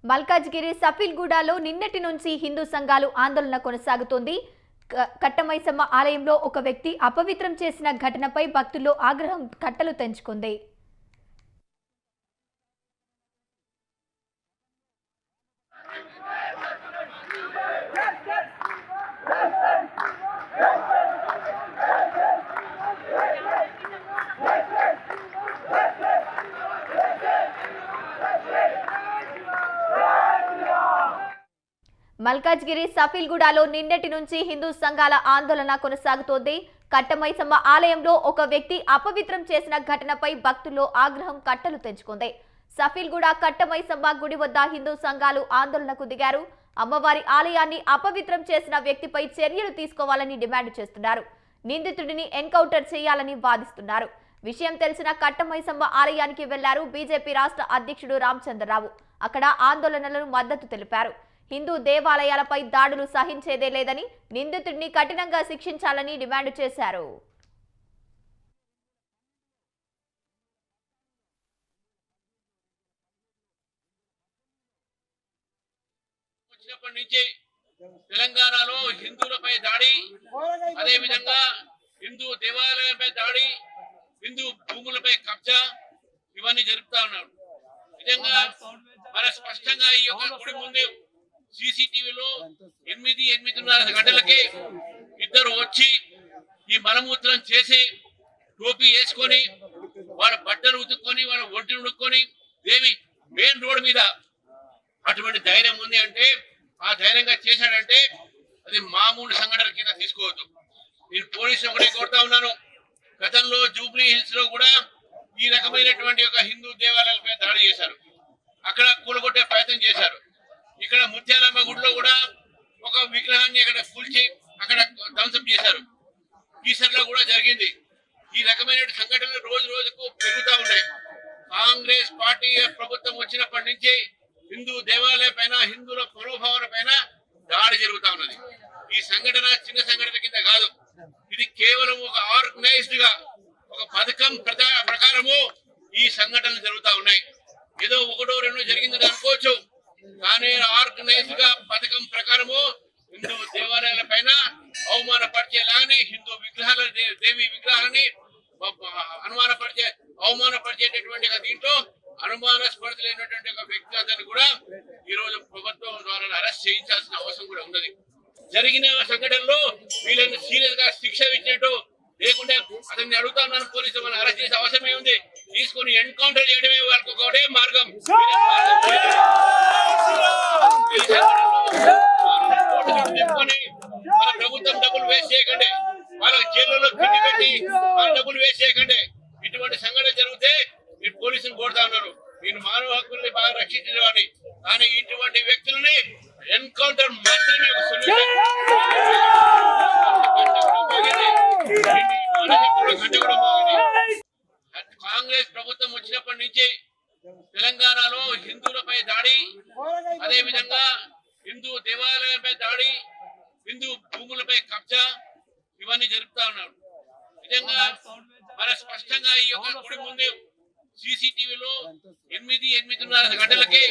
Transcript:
మల్కాజ్గిరి సఫీల్గూడలో నిన్నటి నుంచి హిందూ సంఘాలు ఆందోళన కొనసాగుతోంది. కట్టమైసమ్మ ఆలయంలో ఒక వ్యక్తి అపవిత్రం చేసిన ఘటనపై భక్తుల్లో ఆగ్రహం కట్టలు తెంచుకుంది. మల్కాజ్గిరి సఫీల్గూడలో నిన్నటి నుంచి హిందూ సంఘాల ఆందోళన కొనసాగుతోంది. కట్టమైసమ్మ ఆలయంలో ఒక వ్యక్తి అపవిత్రం చేసిన ఘటనపై భక్తుల్లో ఆగ్రహం కట్టలు తెంచుకుంది. సఫీల్గూడ కట్టమైసమ్మ గుడి వద్ద హిందూ సంఘాలు ఆందోళనకు దిగారు. అమ్మవారి ఆలయాన్ని అపవిత్రం చేసిన వ్యక్తిపై చర్యలు తీసుకోవాలని డిమాండ్ చేస్తున్నారు. నిందితుడిని ఎన్కౌంటర్ చేయాలని వాదిస్తున్నారు. విషయం తెలిసిన కట్టమైసమ్మ ఆలయానికి వెళ్లారు బీజేపీ రాష్ట్ర అధ్యక్షుడు రామచంద్రరావు. అక్కడ ఆందోళనలకు మద్దతు తెలిపారు. హిందూ దేవాలయాలపై దాడులు సహించేదే లేదని, నిందితుడిని కఠినంగా శిక్షించాలని డిమాండ్ చేశారు. వచ్చినప్పటి నుంచి తెలంగాణలో హిందువులపై దాడి, అదే విధంగా హిందూ దేవాలయాలపై దాడి, హిందూ భూములపై కబ్జా ఇవన్నీ జరుపుతా ఉన్నారు. నిజంగా మన స్పష్టంగా ఈ యొక్క గుడి ముందు సీసీటీవీలో 8:30 గంటలకి ఇద్దరు వచ్చి ఈ మలమూత్రం చేసి టోపీ వేసుకొని వాళ్ళ బట్టలు ఉతుక్కొని వాళ్ళ ఒంటిని ఉడుక్కొని దేవి మెయిన్ రోడ్ మీద అటువంటి ధైర్యం ఉంది అంటే, ఆ ధైర్యంగా చేశాడంటే అది మామూలు సంఘటన కింద తీసుకోవద్దు. నేను పోలీసులు ఒకటే కోరుతా ఉన్నాను. గతంలో జూబ్లీ హిల్స్ లో కూడా ఈ రకమైనటువంటి ఒక హిందూ దేవాలయాలపై దాడి చేశారు. అక్కడ కూలగొట్టే ప్రయత్నం చేశారు. ఇక్కడ ముత్యాలమ్మ గుడిలో కూడా ఒక విగ్రహాన్ని అక్కడ కూల్చి అక్కడ ధ్వంసం చేశారు. ఈసర్లో కూడా జరిగింది. ఈ రకమైన సంఘటనలు రోజు రోజుకు పెరుగుతూ ఉన్నాయి. కాంగ్రెస్ పార్టీ ప్రభుత్వం వచ్చినప్పటి నుంచి హిందూ దేవాలయ పైన, హిందువుల మనోభావాల పైన దాడి జరుగుతా ఉన్నది. ఈ సంఘటన చిన్న సంఘటన కింద కాదు. ఇది కేవలం ఒక ఆర్గనైజ్డ్ గా ఒక పథకం ప్రకారము ఈ సంఘటనలు జరుగుతా ఉన్నాయి. ఏదో ఒకటో రెండో జరిగిందని అనుకోవచ్చు, కానీ ఆర్గనైజ్ గా పథకం ప్రకారము హిందూ దేవాలయాల పైన అవమానపరిచేలాగానే హిందూ విగ్రహాల దేవి విగ్రహాలని అవమానపరిచేటటువంటి దీంట్లో అనుమానాస్పదమైనటువంటి ఒక వ్యక్తి అతను కూడా ఈ రోజు ప్రభుత్వం ద్వారా అరెస్ట్ చేయించాల్సిన అవసరం కూడా ఉన్నది. జరిగిన సంఘటనలో వీళ్ళని సీరియస్ గా శిక్ష ఇచ్చినట్టు లేకుంటే అతన్ని అడుగుతా ఉన్నాను, పోలీసులు మనం అరెస్ట్ చేసే అవసరమే ఉంది. తీసుకుని ఎన్కౌంటర్ చేయడమే వాళ్ళకి ఒకటే మార్గం. మన ప్రభుత్వం డబ్బులు వేస్ట్ చేయకండి, వాళ్ళకి జైల్లో పిండి పెట్టి వాళ్ళ డబ్బులు వేస్ట్ చేయకండి. ఇటువంటి సంఘటన జరిగితే మీరు పోలీసులు కోరుతా ఉన్నారు. మీరు మానవ హక్కుల్ని బాగా రక్షించేవాడిని, కానీ ఇటువంటి వ్యక్తులని ఎన్కౌంటర్ మాత్రమే కాంగ్రెస్ ప్రభుత్వం వచ్చినప్పటి నుంచి తెలంగాణలో హిందువులపై దాడి, అదే విధంగా హిందూ దేవాలయాలపై దాడి, హిందూ భూములపై కబ్జా ఇవన్నీ జరుపుతా ఉన్నారు. నిజంగా మన స్పష్టంగా ఈ యొక్క గుడి ముందు సీసీటీవీలో 8:30 గంటలకి